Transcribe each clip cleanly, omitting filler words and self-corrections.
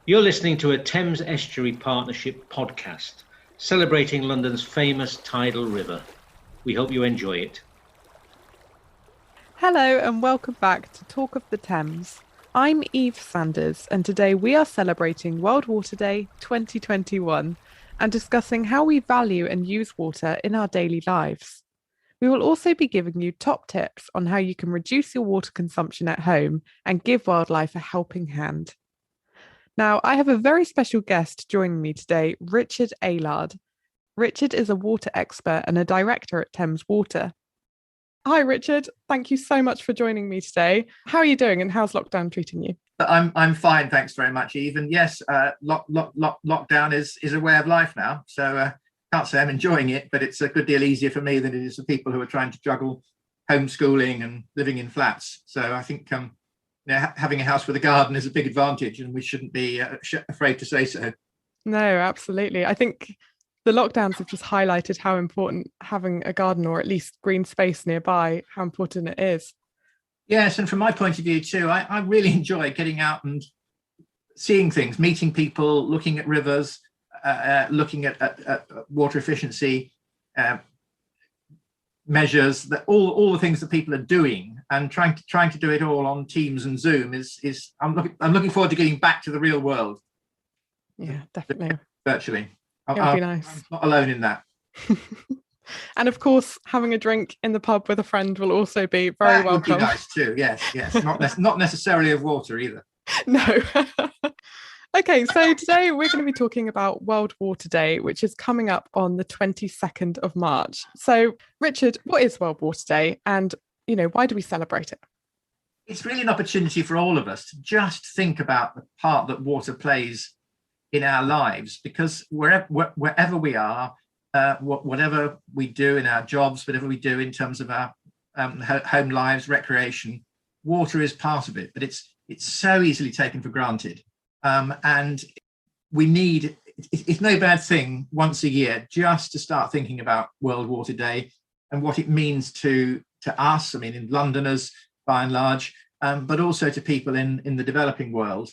You're listening to a Thames Estuary Partnership podcast, celebrating London's famous tidal river. We hope you enjoy it. Hello and welcome back to Talk of the Thames. I'm Eve Sanders and today we are celebrating World Water Day 2021 and discussing how we value and use water in our daily lives. We will also be giving you top tips on how you can reduce your water consumption at home and give wildlife a helping hand. Now, I have a very special guest joining me today, Richard Aylard. Richard is a water expert and a director at Thames Water. Hi, Richard. Thank you so much for joining me today. How are you doing and how's lockdown treating you? I'm fine, thanks very much, Eve. And yes, lockdown is a way of life now. So can't say I'm enjoying it, but it's a good deal easier for me than it is for people who are trying to juggle homeschooling and living in flats. So I think having a house with a garden is a big advantage, and we shouldn't be afraid to say so. No, absolutely. I think the lockdowns have just highlighted how important having a garden or at least green space nearby, how important it is. Yes, and from my point of view too, I really enjoy getting out and seeing things, meeting people, looking at rivers, looking at water efficiency measures, that all the things that people are doing, and trying to do it all on Teams and Zoom is I'm looking forward to getting back to the real world. Yeah, definitely. Virtually. It'll be nice. I'm not alone in that. And of course, having a drink in the pub with a friend will also be very welcome. Would be nice too. Yes. Not necessarily of water either. No. Okay, so today we're going to be talking about World Water Day, which is coming up on the 22nd of March. So, Richard, what is World Water Day, and why do we celebrate it? It's really an opportunity for all of us to just think about the part that water plays in our lives, because wherever we are, whatever we do in our jobs, whatever we do in terms of our home lives, recreation, water is part of it, but it's so easily taken for granted. And we need, it's no bad thing once a year just to start thinking about World Water Day and what it means to us, I mean, in Londoners by and large, but also to people in the developing world.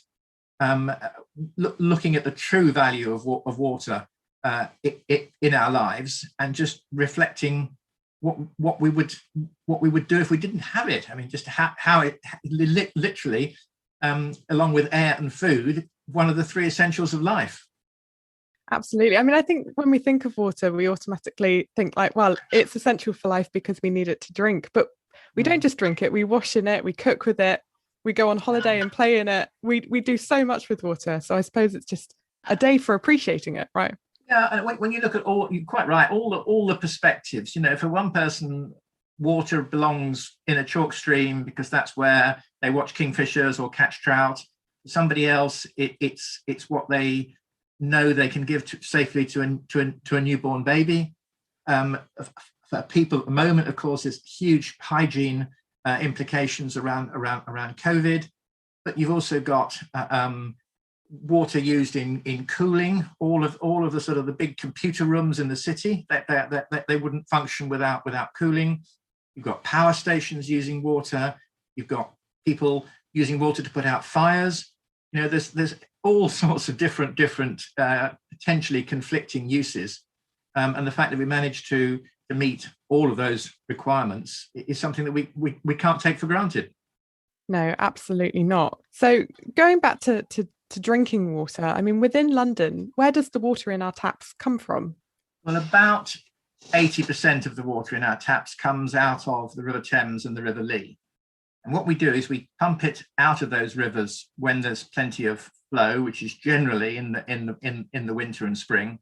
Looking at the true value of water in our lives, and just reflecting what we would do if we didn't have it. I mean, just how it literally, along with air and food, one of the three essentials of life. Absolutely. I mean, I think when we think of water, we automatically think like, well, it's essential for life because we need it to drink. But we don't just drink it, we wash in it, we cook with it, we go on holiday and play in it. We do so much with water. So I suppose it's just a day for appreciating it, right? Yeah, and when you look at you're quite right, all the perspectives, for one person, water belongs in a chalk stream because that's where they watch kingfishers or catch trout. For somebody else, it's what they know they can give safely to a newborn baby. For people at the moment, of course, there's huge hygiene implications around COVID, but you've also got water used in cooling. All of the sort of the big computer rooms in the city that they wouldn't function without cooling. You've got power stations using water. You've got people using water to put out fires. There's all sorts of different potentially conflicting uses, and the fact that we managed to meet all of those requirements is something that we can't take for granted. No, absolutely not. So going back to drinking water, I mean, within London, where does the water in our taps come from? Well, about 80% of the water in our taps comes out of the River Thames and the River Lee. And what we do is we pump it out of those rivers when there's plenty of flow, which is generally in the winter and spring,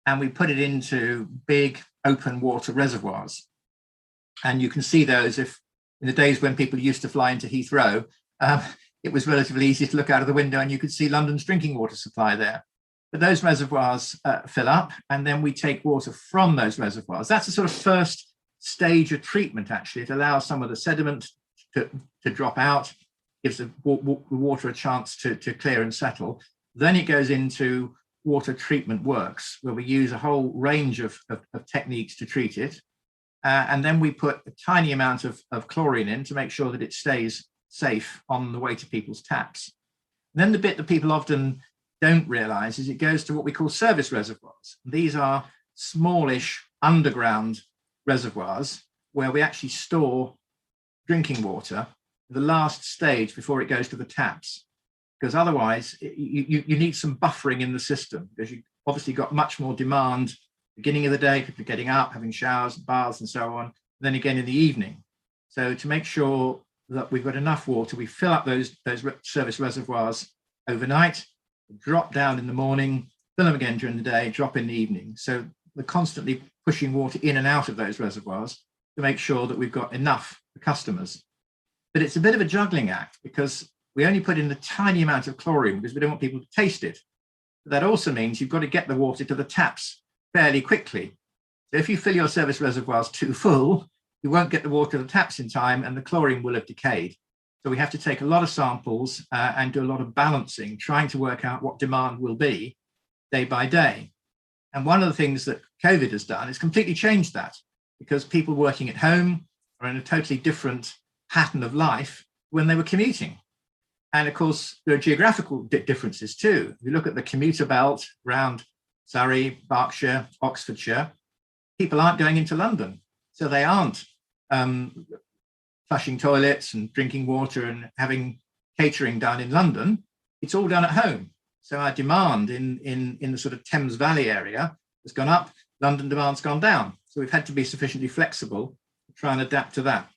and we put it into big open water reservoirs. And you can see those if in the days when people used to fly into Heathrow, it was relatively easy to look out of the window and you could see London's drinking water supply there. But those reservoirs fill up, and then we take water from those reservoirs. That's the sort of first stage of treatment, actually. It allows some of the sediment to drop out, gives the water a chance to clear and settle. Then it goes into water treatment works, where we use a whole range of techniques to treat it. And then we put a tiny amount of chlorine in to make sure that it stays safe on the way to people's taps. And then the bit that people often don't realise is it goes to what we call service reservoirs. These are smallish underground reservoirs where we actually store drinking water, the last stage before it goes to the taps. Because otherwise, you need some buffering in the system, because you've obviously got much more demand beginning of the day, people are getting up, having showers, baths, and so on, and then again in the evening. So to make sure that we've got enough water, we fill up those service reservoirs overnight, drop down in the morning, fill them again during the day, drop in the evening. So we're constantly pushing water in and out of those reservoirs to make sure that we've got enough for customers. But it's a bit of a juggling act, because we only put in a tiny amount of chlorine because we don't want people to taste it. But that also means you've got to get the water to the taps fairly quickly. So if you fill your service reservoirs too full, you won't get the water to the taps in time, and the chlorine will have decayed. So we have to take a lot of samples and do a lot of balancing, trying to work out what demand will be day by day. And one of the things that COVID has done is completely changed that, because people working at home are in a totally different pattern of life when they were commuting. And of course, there are geographical differences too. If you look at the commuter belt around Surrey, Berkshire, Oxfordshire, people aren't going into London. So they aren't flushing toilets and drinking water and having catering done in London. It's all done at home. So our demand in the sort of Thames Valley area has gone up, London demand's gone down. So we've had to be sufficiently flexible to try and adapt to that.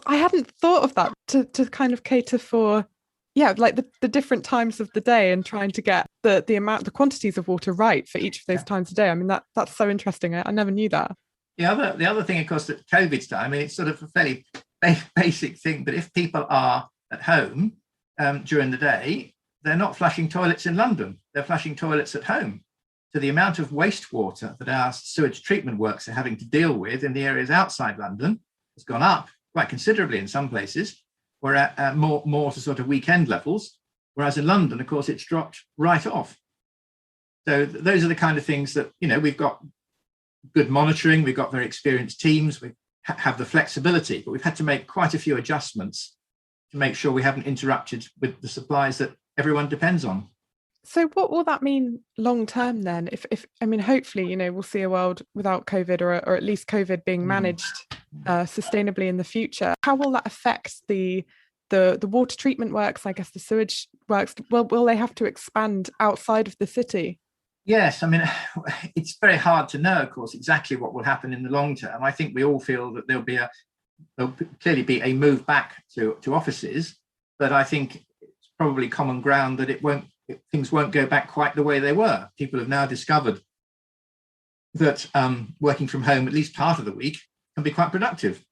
I hadn't thought of that, to kind of cater for, like the different times of the day, and trying to get the quantities of water right for each of those times a day. I mean, that's so interesting. I never knew that. The other thing, of course, that COVID's done, I mean, it's sort of a fairly basic thing, but if people are at home during the day, they're not flushing toilets in London, they're flushing toilets at home. So the amount of wastewater that our sewage treatment works are having to deal with in the areas outside London has gone up quite considerably in some places. We're at more to sort of weekend levels, whereas in London, of course, it's dropped right off. So those are the kind of things that, we've got good monitoring, we've got very experienced teams, we have the flexibility, but we've had to make quite a few adjustments to make sure we haven't interrupted with the supplies that everyone depends on. So what will that mean long term then? If I mean, hopefully, we'll see a world without COVID, or at least COVID being managed sustainably in the future. How will that affect the water treatment works? I guess the sewage works. Will they have to expand outside of the city? Yes, I mean, it's very hard to know, of course, exactly what will happen in the long term. I think we all feel that there'll clearly be a move back to offices, but I think it's probably common ground that things won't go back quite the way they were. People have now discovered that working from home at least part of the week can be quite productive.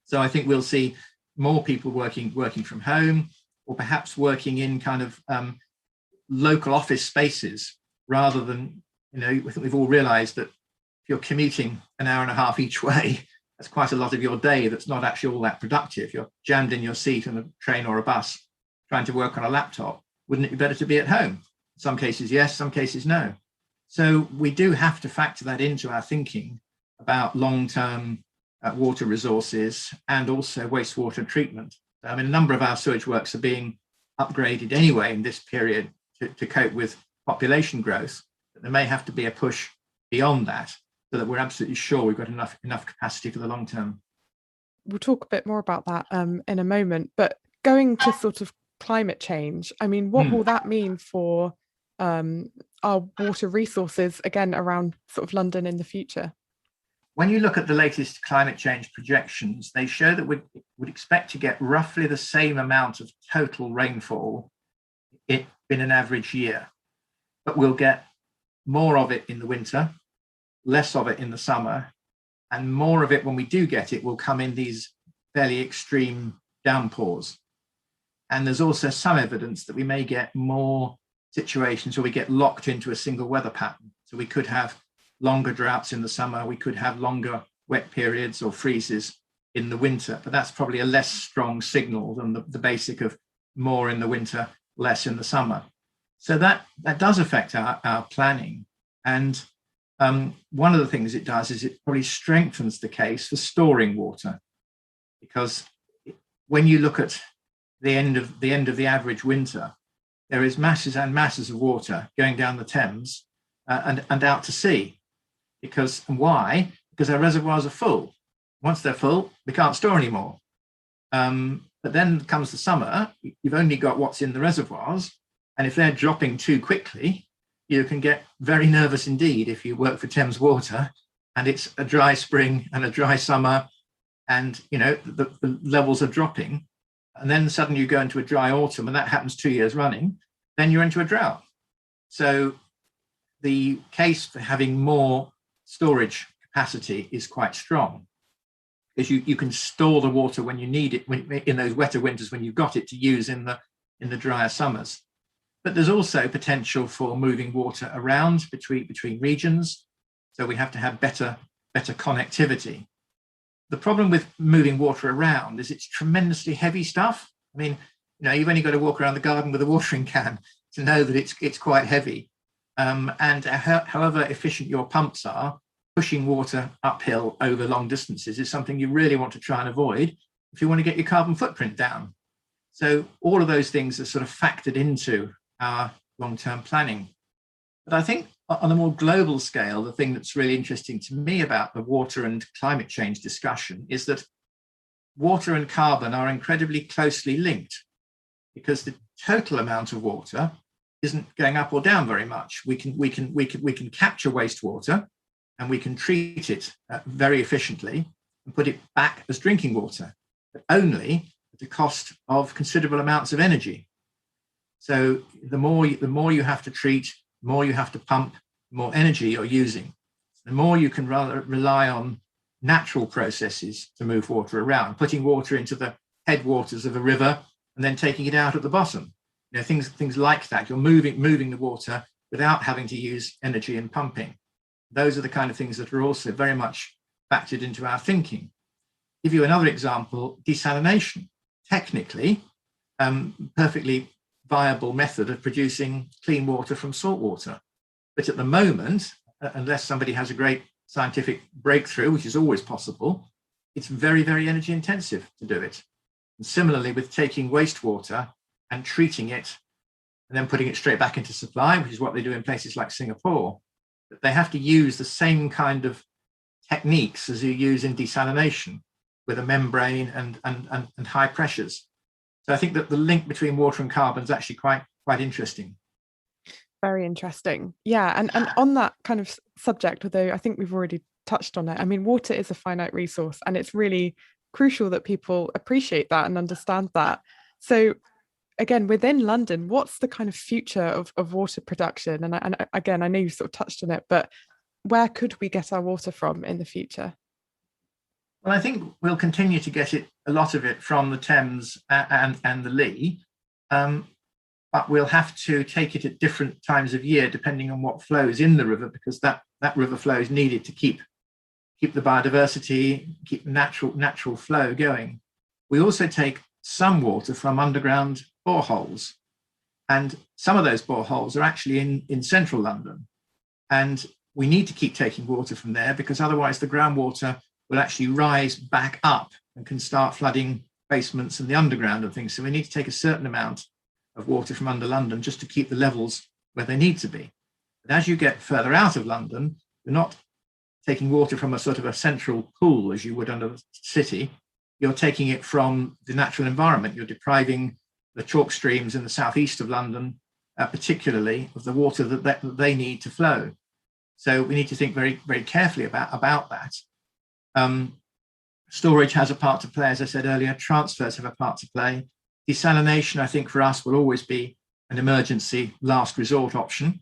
So I think we'll see more people working from home, or perhaps working in kind of local office spaces, rather than, I think we've all realized that if you're commuting an hour and a half each way, that's quite a lot of your day that's not actually all that productive. You're jammed in your seat on a train or a bus trying to work on a laptop. Wouldn't it be better to be at home? In some cases, yes, some cases, no. So we do have to factor that into our thinking about long-term water resources and also wastewater treatment. I mean, a number of our sewage works are being upgraded anyway in this period to cope with population growth, but there may have to be a push beyond that, so that we're absolutely sure we've got enough capacity for the long term. We'll talk a bit more about that in a moment, but going to sort of climate change, I mean, what will that mean for our water resources, again, around sort of London in the future? When you look at the latest climate change projections, they show that we would expect to get roughly the same amount of total rainfall in an average year, but we'll get more of it in the winter, less of it in the summer, and more of it, when we do get it, will come in these fairly extreme downpours. And there's also some evidence that we may get more situations where we get locked into a single weather pattern. So we could have longer droughts in the summer, we could have longer wet periods or freezes in the winter, but that's probably a less strong signal than the basic of more in the winter, less in the summer. So that does affect our planning. And one of the things it does is it probably strengthens the case for storing water, because when you look at the end of the average winter, there is masses and masses of water going down the Thames and out to sea. Why? Because our reservoirs are full. Once they're full, we can't store anymore. But then comes the summer, you've only got what's in the reservoirs. And if they're dropping too quickly, you can get very nervous indeed if you work for Thames Water and it's a dry spring and a dry summer and the levels are dropping. And then suddenly you go into a dry autumn, and that happens 2 years running, then you're into a drought. So the case for having more storage capacity is quite strong, because you can store the water when you need it, in those wetter winters when you've got it to use in the drier summers. But there's also potential for moving water around between regions. So we have to have better connectivity. The problem with moving water around is it's tremendously heavy stuff. I mean, you've only got to walk around the garden with a watering can to know that it's quite heavy. And however efficient your pumps are, pushing water uphill over long distances is something you really want to try and avoid if you want to get your carbon footprint down. So all of those things are sort of factored into our long-term planning. But I think on a more global scale, the thing that's really interesting to me about the water and climate change discussion is that water and carbon are incredibly closely linked, because the total amount of water isn't going up or down very much. We can capture wastewater and we can treat it very efficiently and put it back as drinking water, but only at the cost of considerable amounts of energy. So the more you have to treat, the more you have to pump, the more energy you're using. The more you can rather rely on natural processes to move water around, putting water into the headwaters of a river and then taking it out at the bottom. Things like that. You're moving the water without having to use energy and pumping. Those are the kind of things that are also very much factored into our thinking. Give you another example: desalination. Technically, perfectly viable method of producing clean water from salt water. But at the moment, unless somebody has a great scientific breakthrough, which is always possible, it's very, very energy intensive to do it. And similarly, with taking wastewater and treating it and then putting it straight back into supply, which is what they do in places like Singapore, but they have to use the same kind of techniques as you use in desalination, with a membrane and high pressures. So I think that the link between water and carbon is actually quite interesting. Very interesting. Yeah. And on that kind of subject, although I think we've already touched on it, I mean, water is a finite resource, and it's really crucial that people appreciate that and understand that. So again, within London, what's the kind of future of water production? And again, I know you sort of touched on it, but where could we get our water from in the future? Well, I think we'll continue to get a lot of it from the Thames and the Lee, but we'll have to take it at different times of year depending on what flows in the river, because that river flow is needed to keep the biodiversity, keep the natural flow going. We also take some water from underground boreholes, and some of those boreholes are actually in central London, and we need to keep taking water from there, because otherwise the groundwater will actually rise back up and can start flooding basements and the underground and things. So we need to take a certain amount of water from under London just to keep the levels where they need to be. But as you get further out of London, you're not taking water from a sort of a central pool as you would under the city. You're taking it from the natural environment. You're depriving the chalk streams in the southeast of London, particularly, of the water that they need to flow. So we need to think very, very carefully about that. Storage has a part to play, as I said earlier. Transfers have a part to play. Desalination, I think, for us will always be an emergency last resort option.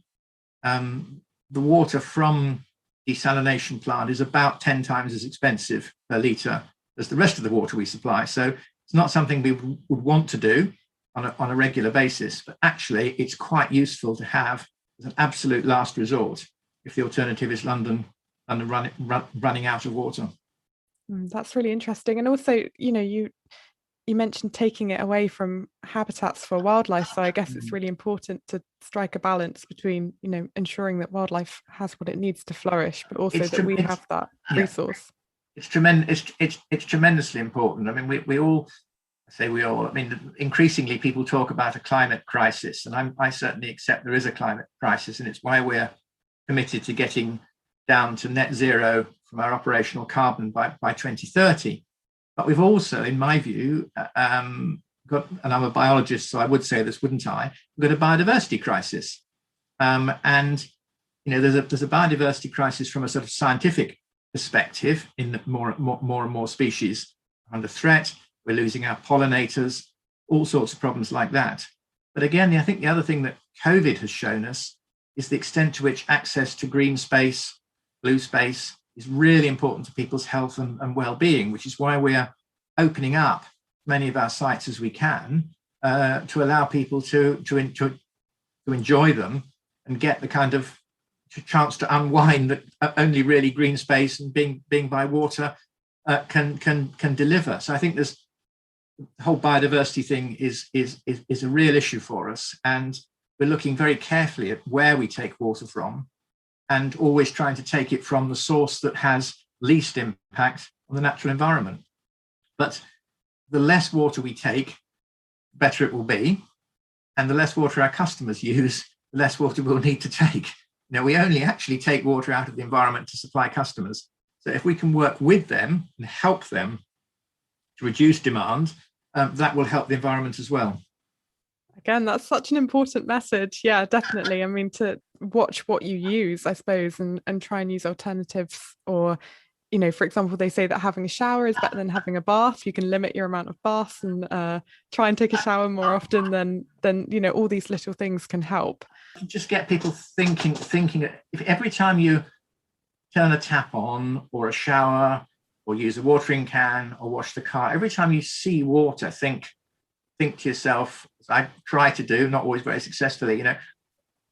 The water from desalination plant is about 10 times as expensive per litre as the rest of the water we supply. So it's not something we would want to do on a regular basis, but actually it's quite useful to have as an absolute last resort if the alternative is London running out of water. That's really interesting. And also, you mentioned taking it away from habitats for wildlife. So I guess it's really important to strike a balance between, ensuring that wildlife has what it needs to flourish, but also that we have that resource. It's tremendous. It's tremendously important. I mean, we all I say we all, I mean, increasingly people talk about a climate crisis, and I certainly accept there is a climate crisis, and it's why we're committed to getting down to net zero from our operational carbon by 2030. But we've also, in my view, got, and I'm a biologist, so I would say this, wouldn't I? We've got a biodiversity crisis. And there's a biodiversity crisis from a sort of scientific perspective, in that more and more species are under threat. We're losing our pollinators, all sorts of problems like that. But again, I think the other thing that COVID has shown us is the extent to which access to green space, blue space, is really important to people's health and well-being, which is why we are opening up many of our sites as we can to allow people to enjoy them and get the kind of chance to unwind that only really green space and being by water can deliver. So I think the whole biodiversity thing is a real issue for us, and we're looking very carefully at where we take water from, and always trying to take it from the source that has least impact on the natural environment. But the less water we take, the better it will be, and the less water our customers use, the less water we'll need to take. We only actually take water out of the environment to supply customers. So if we can work with them and help them to reduce demand, that will help the environment as well. Again, that's such an important message. Yeah, definitely. I mean, to watch what you use, I suppose, and try and use alternatives. Or, for example, they say that having a shower is better than having a bath. You can limit your amount of baths and try and take a shower more often than all these little things can help. Just get people thinking, if every time you turn a tap on or a shower or use a watering can or wash the car, every time you see water, think to yourself, as I try to do, not always very successfully,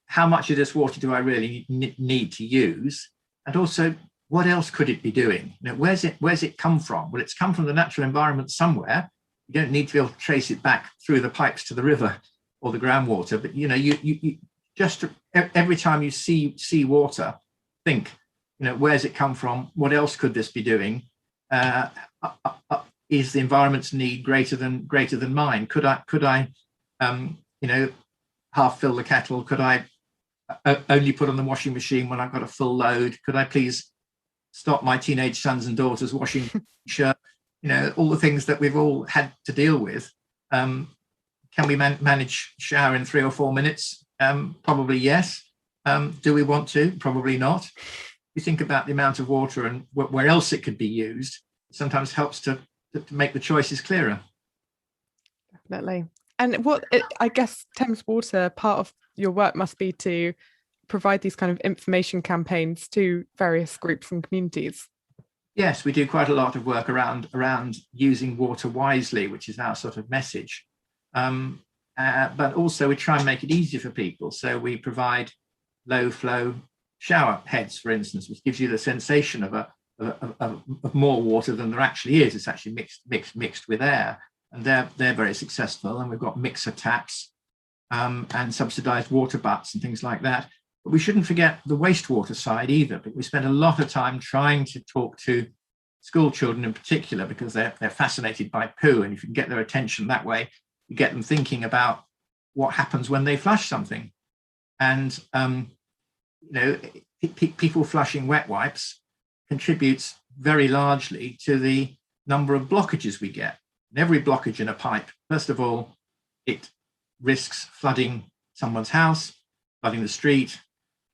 how much of this water do I really need to use? And also, what else could it be doing? Where's it come from? Well, it's come from the natural environment somewhere. You don't need to be able to trace it back through the pipes to the river or the groundwater, but you just every time you see water, think, where's it come from? What else could this be doing? Is the environment's need greater than mine? Could I half fill the kettle? Could I only put on the washing machine when I've got a full load? Could I please stop my teenage sons and daughters washing shirt? All the things that we've all had to deal with. Can we manage shower in 3 or 4 minutes? Probably yes. Do we want to? Probably not. You think about the amount of water and where else it could be used, it sometimes helps to make the choices clearer. Definitely. And I guess Thames Water, part of your work must be to provide these kind of information campaigns to various groups and communities. Yes, we do quite a lot of work around using water wisely, which is our sort of message. But also we try and make it easier for people. So we provide low flow shower heads, for instance, which gives you the sensation of more water than there actually is. It's actually mixed with air, and they're very successful. And we've got mixer taps and subsidized water butts and things like that. But we shouldn't forget the wastewater side either. But we spend a lot of time trying to talk to school children in particular, because they're fascinated by poo, and if you can get their attention that way, you get them thinking about what happens when they flush something. And people flushing wet wipes contributes very largely to the number of blockages we get. And every blockage in a pipe, first of all, it risks flooding someone's house, flooding the street,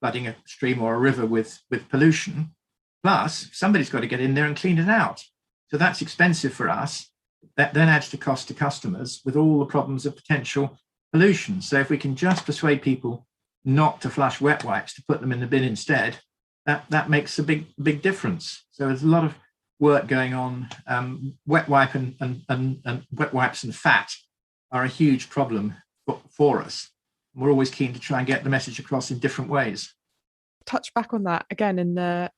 flooding a stream or a river with pollution. Plus, somebody's got to get in there and clean it out. So that's expensive for us. That then adds to cost to customers, with all the problems of potential pollution. So if we can just persuade people not to flush wet wipes, to put them in the bin instead, that makes a big difference. So there's a lot of work going on. Wet wipe and wet wipes and fat are a huge problem for us. We're always keen to try and get the message across in different ways. Touch back on that again in a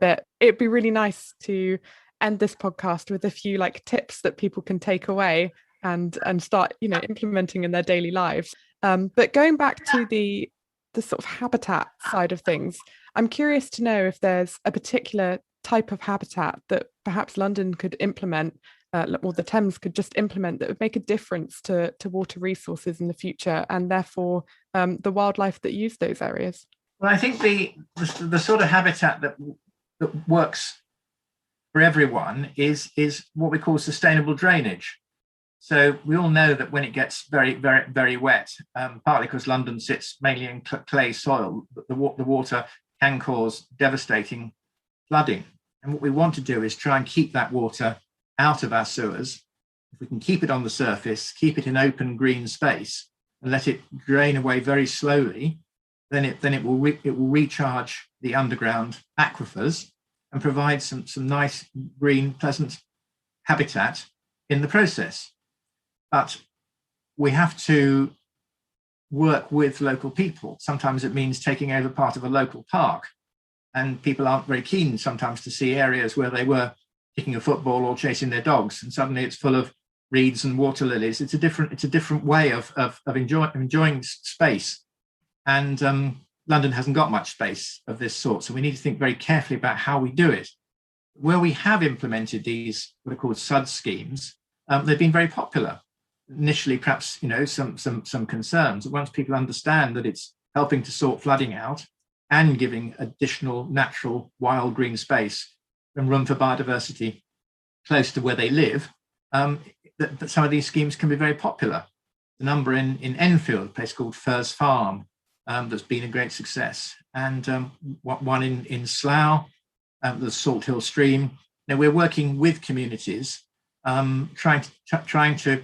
bit. It'd be really nice to end this podcast with a few tips that people can take away and start implementing in their daily lives. But going back to the sort of habitat side of things, I'm curious to know if there's a particular type of habitat that perhaps London could implement or the Thames could just implement that would make a difference to water resources in the future, and therefore the wildlife that use those areas? Well, I think the sort of habitat that works for everyone is what we call sustainable drainage. So we all know that when it gets very, very, very wet, partly because London sits mainly in clay soil, the water can cause devastating flooding. And what we want to do is try and keep that water out of our sewers. If we can keep it on the surface, keep it in open green space, and let it drain away very slowly, then it will recharge the underground aquifers and provide some nice green, pleasant habitat in the process. But we have to work with local people. Sometimes it means taking over part of a local park, and people aren't very keen sometimes to see areas where they were kicking a football or chasing their dogs, and suddenly it's full of reeds and water lilies. It's a different way of enjoying space, and London hasn't got much space of this sort, so we need to think very carefully about how we do it. Where we have implemented these what are called SUD schemes, they've been very popular. Initially, perhaps some concerns. Once people understand that it's helping to sort flooding out and giving additional natural wild green space and room for biodiversity close to where they live, that some of these schemes can be very popular. The number in Enfield, a place called Firs Farm, that's been a great success, and one in Slough, the Salt Hill Stream. Now we're working with communities, trying to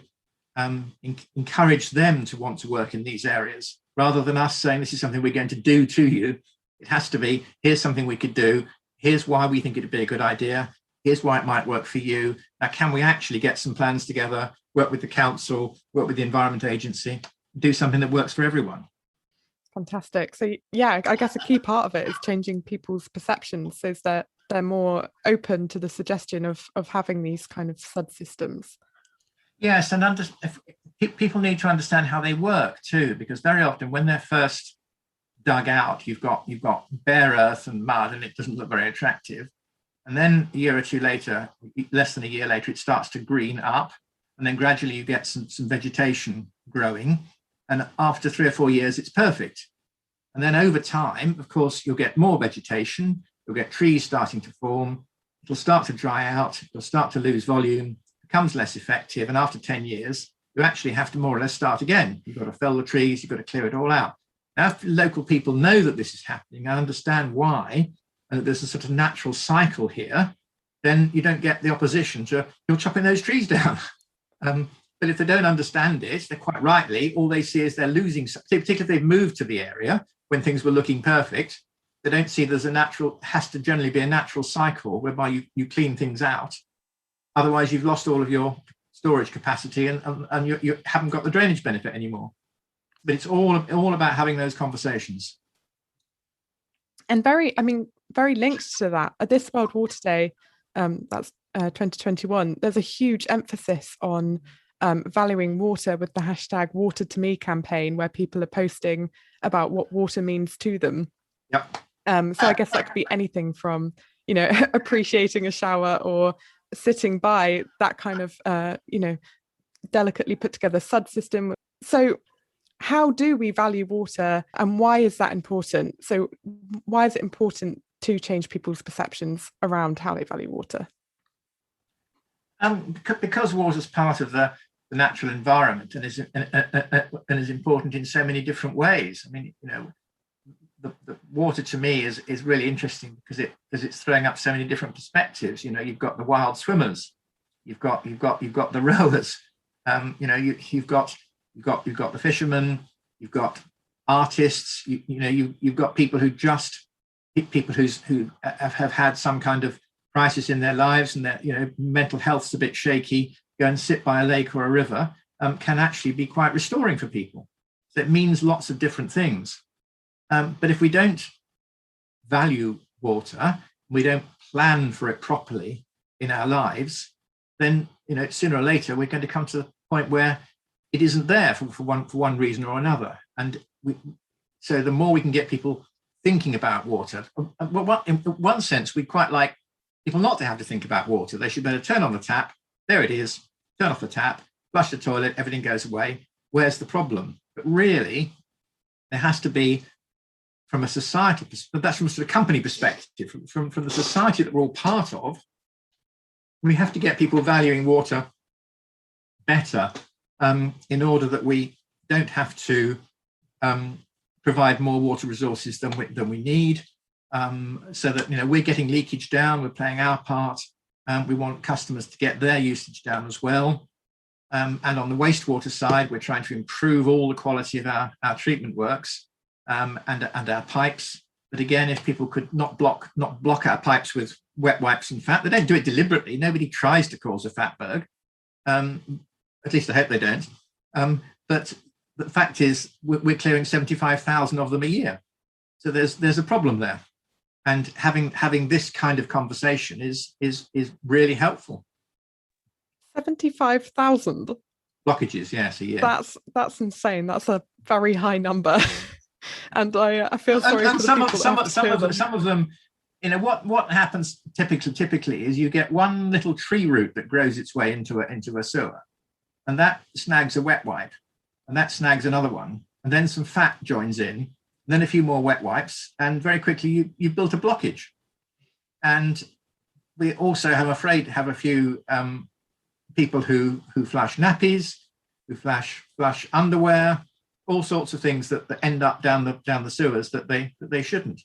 encourage them to want to work in these areas, rather than us saying this is something we're going to do to you. It has to be, here's something we could do, here's why we think it'd be a good idea, here's why it might work for you. Now, can we actually get some plans together, work with the council, work with the Environment Agency, do something that works for everyone? Fantastic. So yeah, I guess a key part of it is changing people's perceptions so that they're more open to the suggestion of having these kind of SUD systems. Yes, and people need to understand how they work too, because very often when they're first dug out, you've got bare earth and mud, and it doesn't look very attractive. And then a year or two later, less than a year later, it starts to green up, and then gradually you get some vegetation growing. And after 3 or 4 years, it's perfect. And then over time, of course, you'll get more vegetation, you'll get trees starting to form, it'll start to dry out, you'll start to lose volume, becomes less effective, and after 10 years, you actually have to more or less start again. You've got to fell the trees, you've got to clear it all out. Now, if local people know that this is happening and understand why, and that there's a sort of natural cycle here, then you don't get the opposition to, you're chopping those trees down. But if they don't understand it, they're quite rightly, all they see is they're losing, particularly if they've moved to the area when things were looking perfect, they don't see there's has to generally be a natural cycle whereby you clean things out. Otherwise, you've lost all of your storage capacity and you haven't got the drainage benefit anymore. But it's all about having those conversations. And very linked to that, at this World Water Day, that's 2021, there's a huge emphasis on valuing water with the hashtag Water to Me campaign, where people are posting about what water means to them. Yep. So I guess that could be anything from, appreciating a shower or sitting by that kind of, delicately put together SUD system. So how do we value water, and why is that important? So why is it important to change people's perceptions around how they value water? Because water is part of the natural environment and is important in so many different ways. I mean, the water to me is really interesting because it's throwing up so many different perspectives. You've got the wild swimmers, you've got the rowers, you've got the fishermen, you've got artists, you've got people who have had some kind of crisis in their lives and their mental health's a bit shaky. Go and sit by a lake or a river can actually be quite restoring for people. So it means lots of different things. But if we don't value water, we don't plan for it properly in our lives, then sooner or later we're going to come to the point where it isn't there for one reason or another. And so the more we can get people thinking about water, well, in one sense, we'd quite like people not to have to think about water. They should better turn on the tap, there it is, turn off the tap, flush the toilet, everything goes away. Where's the problem? But really, there has to be, from a society, but that's from a sort of company perspective, from the society that we're all part of, we have to get people valuing water better in order that we don't have to provide more water resources than we need, so that we're getting leakage down, we're playing our part. We want customers to get their usage down as well. And on the wastewater side, we're trying to improve all the quality of our treatment works and our pipes. But again, if people could not block our pipes with wet wipes and fat, they don't do it deliberately. Nobody tries to cause a fatberg. At least I hope they don't. But the fact is, we're clearing 75,000 of them a year. So there's a problem there. And having this kind of conversation is really helpful. 75,000 blockages, yes, a year. That's insane. That's a very high number. And I feel sorry for the people some of them. What happens typically is you get one little tree root that grows its way into a sewer, and that snags a wet wipe, and that snags another one, and then some fat joins in, and then a few more wet wipes, and very quickly you've built a blockage. And we also, I'm afraid, have a few people who flush nappies, who flush underwear, all sorts of things that end up down the sewers that they shouldn't.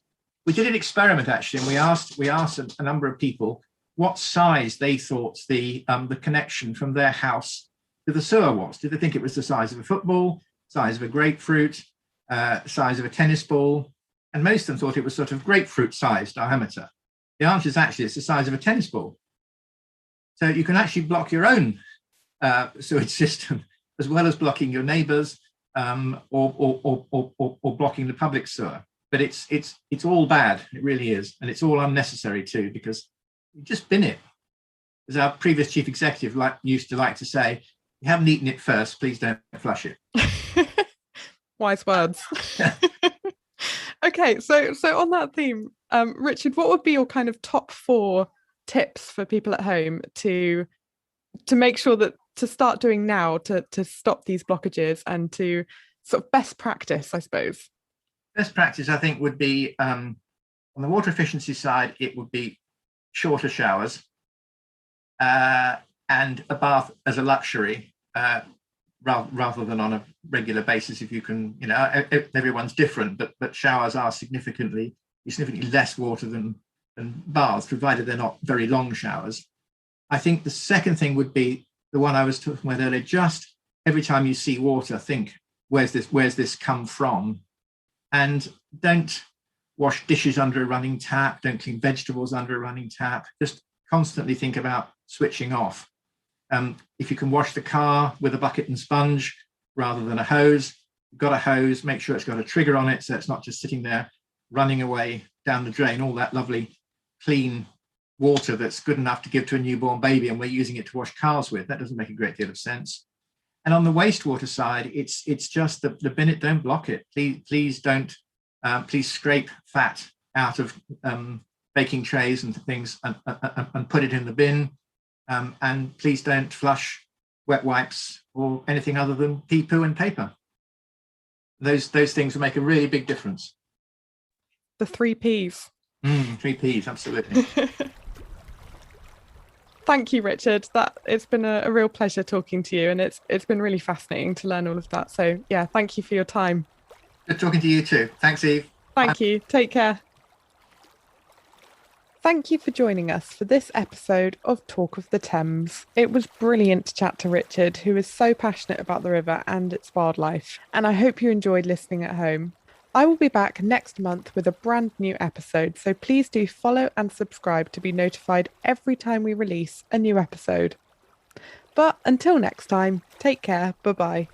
We did an experiment actually, and we asked a number of people what size they thought the connection from their house to the sewer was. Did they think it was the size of a football, size of a grapefruit, size of a tennis ball? And most of them thought it was sort of grapefruit-sized diameter. The answer is actually it's the size of a tennis ball. So you can actually block your own sewage system as well as blocking your neighbours or blocking the public sewer. But it's all bad. It really is, and it's all unnecessary too, because you just bin it. As our previous chief executive used to like to say, "You haven't eaten it first. Please don't flush it." Wise words. Okay, so on that theme, Richard, what would be your kind of top 4 tips for people at home to make sure that to start doing now to stop these blockages and to sort of best practice, I suppose? Best practice, I think, would be on the water efficiency side, it would be shorter showers and a bath as a luxury rather than on a regular basis. If you can, everyone's different, but showers are significantly less water than baths, provided they're not very long showers. I think the second thing would be the one I was talking about earlier. Just every time you see water, think, where's this come from? And don't wash dishes under a running tap. Don't clean vegetables under a running tap. Just constantly think about switching off. If you can wash the car with a bucket and sponge rather than a hose, you've got a hose, make sure it's got a trigger on it so it's not just sitting there running away down the drain, all that lovely clean water that's good enough to give to a newborn baby, and we're using it to wash cars with. That doesn't make a great deal of sense. And on the wastewater side, it's just the bin it, don't block it. Please don't. Please scrape fat out of baking trays and things and put it in the bin. And please don't flush wet wipes or anything other than pee, poo, and paper. Those things will make a really big difference. The 3 Ps. 3 Ps, absolutely. Thank you, Richard. It's been a real pleasure talking to you, and it's been really fascinating to learn all of that. So yeah, thank you for your time. Good talking to you too. Thanks, Eve. Thank you. Take care. Thank you for joining us for this episode of Talk of the Thames. It was brilliant to chat to Richard, who is so passionate about the river and its wildlife, and I hope you enjoyed listening at home. I will be back next month with a brand new episode, so please do follow and subscribe to be notified every time we release a new episode. But until next time, take care, bye-bye.